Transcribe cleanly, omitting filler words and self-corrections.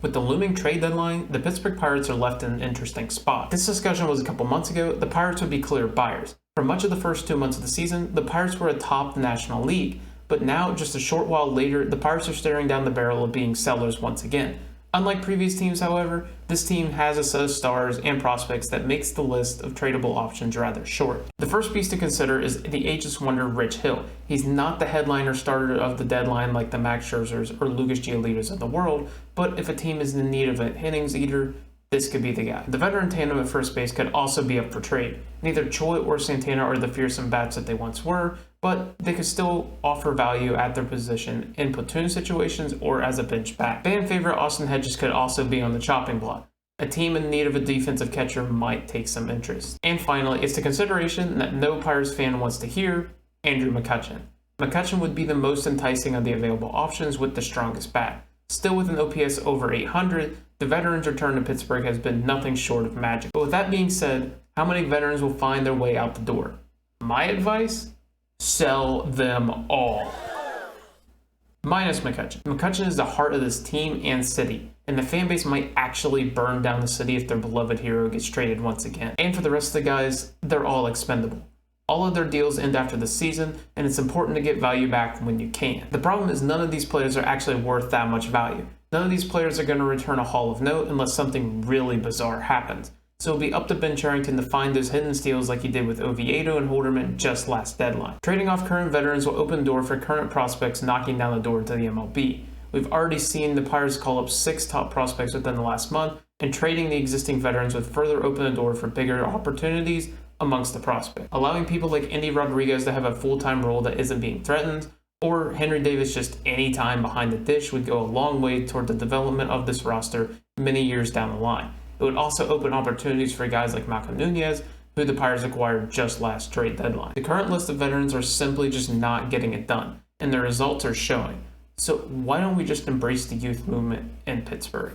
With the looming trade deadline, the Pittsburgh Pirates are left in an interesting spot. This discussion was a couple months ago. The Pirates would be clear buyers. For much of the first 2 months of the season, the Pirates were atop the National League, but now, just a short while later, the Pirates are staring down the barrel of being sellers once again. Unlike previous teams, however, this team has a set of stars and prospects that makes the list of tradable options rather short. The first piece to consider is the ageless wonder Rich Hill. He's not the headliner starter of the deadline like the Max Scherzers or Lucas Giolitos of the world, but if a team is in need of an innings eater, this could be the guy. The veteran tandem at first base could also be up for trade. Neither Choi or Santana are the fearsome bats that they once were, but they could still offer value at their position in platoon situations or as a bench bat. Fan favorite Austin Hedges could also be on the chopping block. A team in need of a defensive catcher might take some interest. And finally, it's the consideration that no Pirates fan wants to hear, Andrew McCutchen. McCutchen would be the most enticing of the available options with the strongest bat. Still with an OPS over 800, the veteran's return to Pittsburgh has been nothing short of magic. But with that being said, how many veterans will find their way out the door? My advice? Sell them all. Minus McCutchen. McCutchen is the heart of this team and city, and the fan base might actually burn down the city if their beloved hero gets traded once again. And for the rest of the guys, they're all expendable. All of their deals end after the season, and it's important to get value back when you can. The problem is none of these players are actually worth that much value. None of these players are going to return a Hall of Note unless something really bizarre happens. So it'll be up to Ben Cherington to find those hidden steals like he did with Oviedo and Holderman just last deadline. Trading off current veterans will open the door for current prospects knocking down the door to the MLB. We've already seen the Pirates call up 6 top prospects within the last month, and trading the existing veterans would further open the door for bigger opportunities amongst the prospects. Allowing people like Andy Rodriguez to have a full-time role that isn't being threatened, or Henry Davis just any time behind the dish would go a long way toward the development of this roster many years down the line. It would also open opportunities for guys like Malcolm Nunez, who the Pirates acquired just last trade deadline. The current list of veterans are simply just not getting it done, and the results are showing. So why don't we just embrace the youth movement in Pittsburgh?